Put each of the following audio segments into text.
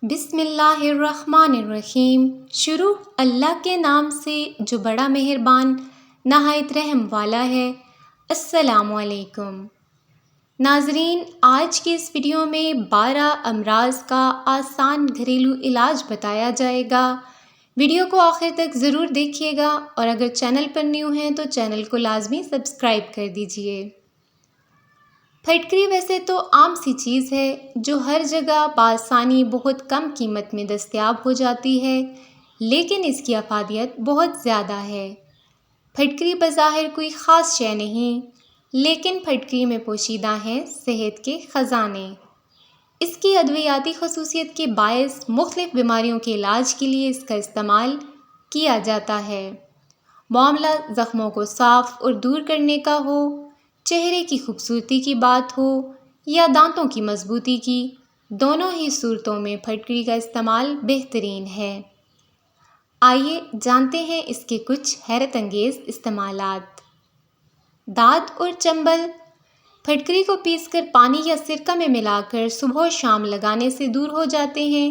بسم اللہ الرحمن الرحیم۔ شروع اللہ کے نام سے جو بڑا مہربان نہایت رحم والا ہے۔ السلام علیکم ناظرین، آج کی اس ویڈیو میں 12 امراض کا آسان گھریلو علاج بتایا جائے گا۔ ویڈیو کو آخر تک ضرور دیکھیے گا اور اگر چینل پر نیو ہیں تو چینل کو لازمی سبسکرائب کر دیجیے۔ پھٹکری ویسے تو عام سی چیز ہے جو ہر جگہ بآسانی بہت کم قیمت میں دستیاب ہو جاتی ہے، لیکن اس کی افادیت بہت زیادہ ہے۔ پھٹکری بظاہر کوئی خاص شے نہیں، لیکن پھٹکری میں پوشیدہ ہیں صحت کے خزانے۔ اس کی ادویاتی خصوصیت کے باعث مختلف بیماریوں کے علاج کے لیے اس کا استعمال کیا جاتا ہے۔ معاملہ زخموں کو صاف اور دور کرنے کا ہو، چہرے کی خوبصورتی کی بات ہو یا دانتوں کی مضبوطی کی، دونوں ہی صورتوں میں پھٹکری کا استعمال بہترین ہے۔ آئیے جانتے ہیں اس کے کچھ حیرت انگیز استعمالات۔ داد اور چنبل۔ پھٹکری کو پیس کر پانی یا سرکہ میں ملا کر صبح و شام لگانے سے دور ہو جاتے ہیں۔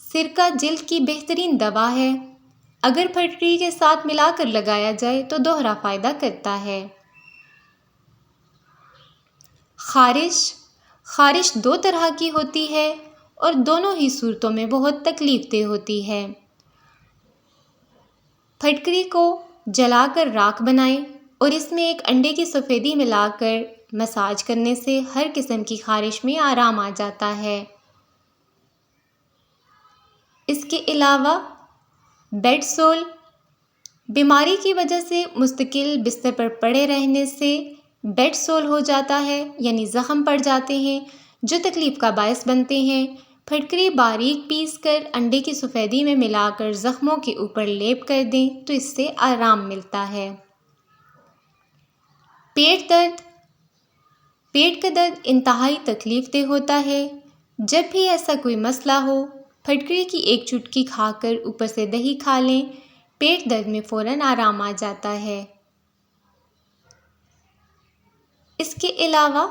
سرکہ جلد کی بہترین دوا ہے۔ اگر پھٹکری کے ساتھ ملا کر لگایا جائے تو دوہرا فائدہ کرتا ہے۔ خارش دو طرح کی ہوتی ہے اور دونوں ہی صورتوں میں بہت تکلیف دہ ہوتی ہے۔ پھٹکری کو جلا کر راکھ بنائیں اور اس میں ایک انڈے کی سفیدی ملا کر مساج کرنے سے ہر قسم کی خارش میں آرام آ جاتا ہے۔ اس کے علاوہ بیڈ سول۔ بیماری کی وجہ سے مستقل بستر پر پڑے رہنے سے بیڈ سول ہو جاتا ہے، یعنی زخم پڑ جاتے ہیں جو تکلیف کا باعث بنتے ہیں۔ پھٹکری باریک پیس کر انڈے کی سفیدی میں ملا کر زخموں کے اوپر لیپ کر دیں تو اس سے آرام ملتا ہے۔ پیٹ درد۔ پیٹ کا درد انتہائی تکلیف دہ ہوتا ہے۔ جب بھی ایسا کوئی مسئلہ ہو، پھٹکری کی ایک چٹکی کھا کر اوپر سے دہی کھا لیں، پیٹ درد میں فوراً آرام آ جاتا ہے۔ اس کے علاوہ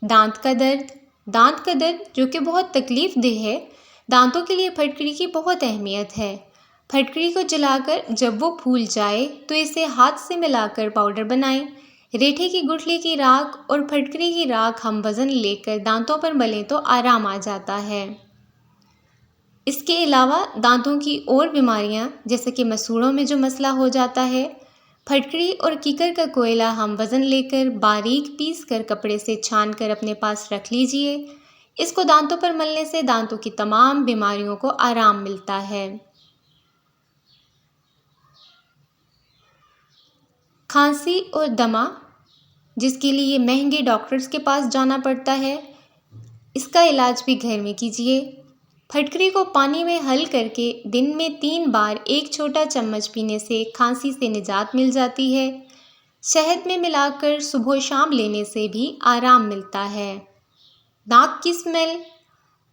دانت کا درد۔ دانت کا درد جو کہ بہت تکلیف دہ ہے، دانتوں کے لیے پھٹکری کی بہت اہمیت ہے۔ پھٹکری کو جلا کر جب وہ پھول جائے تو اسے ہاتھ سے ملا کر پاؤڈر بنائیں۔ ریٹھے کی گٹھلی کی راکھ اور پھٹکری کی راکھ ہم وزن لے کر دانتوں پر ملیں تو آرام آ جاتا ہے۔ اس کے علاوہ دانتوں کی اور بیماریاں جیسے کہ مسوڑوں میں جو مسئلہ ہو جاتا ہے، پھٹکری اور کیکر کا کوئلہ ہم وزن لے کر باریک پیس کر کپڑے سے چھان کر اپنے پاس رکھ لیجئے۔ اس کو دانتوں پر ملنے سے دانتوں کی تمام بیماریوں کو آرام ملتا ہے۔ کھانسی اور دمہ، جس کے لیے مہنگے ڈاکٹرز کے پاس جانا پڑتا ہے، اس کا علاج بھی گھر میں کیجئے۔ پھٹکری کو پانی میں حل کر کے دن میں 3 بار ایک چھوٹا چمچ پینے سے کھانسی سے نجات مل جاتی ہے۔ شہد میں ملا کر صبح و شام لینے سے بھی آرام ملتا ہے۔ ناک کی اسمیل۔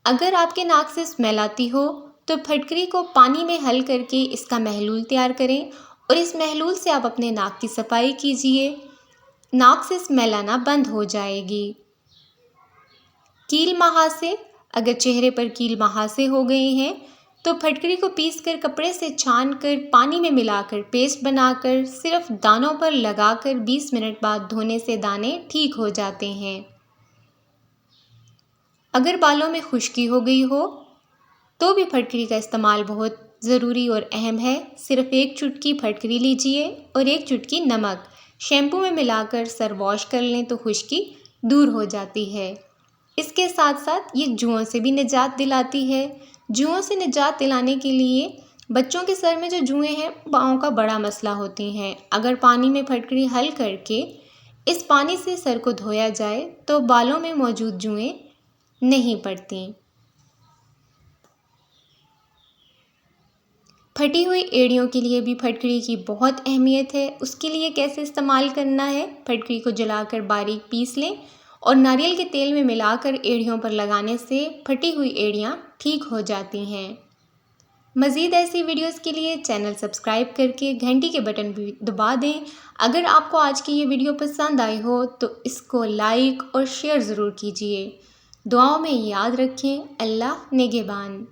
اگر آپ کے ناک سے اسمیل آتی ہو تو پھٹکری کو پانی میں حل کر کے اس کا محلول تیار کریں اور اس محلول سے آپ اپنے ناک کی صفائی کیجئے۔ ناک سے اسمیل آنا بند ہو جائے گی۔ کیل مہاسے۔ اگر چہرے پر کیل مہاسے ہو گئے ہیں تو پھٹکری کو پیس کر کپڑے سے چھان کر پانی میں ملا کر پیسٹ بنا کر صرف دانوں پر لگا کر 20 منٹ بعد دھونے سے دانے ٹھیک ہو جاتے ہیں۔ اگر بالوں میں خشکی ہو گئی ہو تو بھی پھٹکری کا استعمال بہت ضروری اور اہم ہے۔ صرف ایک چٹکی پھٹکری لیجئے اور ایک چٹکی نمک شیمپو میں ملا کر سر واش کر لیں تو خشکی دور ہو جاتی ہے۔ اس کے ساتھ ساتھ یہ جوؤں سے بھی نجات دلاتی ہے۔ جوؤں سے نجات دلانے کے لیے بچوں کے سر میں جو جوئیں ہیں پاؤں کا بڑا مسئلہ ہوتی ہیں۔ اگر پانی میں پھٹکری حل کر کے اس پانی سے سر کو دھویا جائے تو بالوں میں موجود جوئیں نہیں پڑتی۔ پھٹی ہوئی ایڑیوں کے لیے بھی پھٹکری کی بہت اہمیت ہے۔ اس کے لیے کیسے استعمال کرنا ہے؟ پھٹکری کو جلا کر باریک پیس لیں اور ناریل کے تیل میں ملا کر ایڑیوں پر لگانے سے پھٹی ہوئی ایڑیاں ٹھیک ہو جاتی ہیں۔ مزید ایسی ویڈیوز کے لیے چینل سبسکرائب کر کے گھنٹی کے بٹن بھی دبا دیں۔ اگر آپ کو آج کی یہ ویڈیو پسند آئی ہو تو اس کو لائک اور شیئر ضرور کیجیے۔ دعاؤں میں یاد رکھیں۔ اللہ نگہبان۔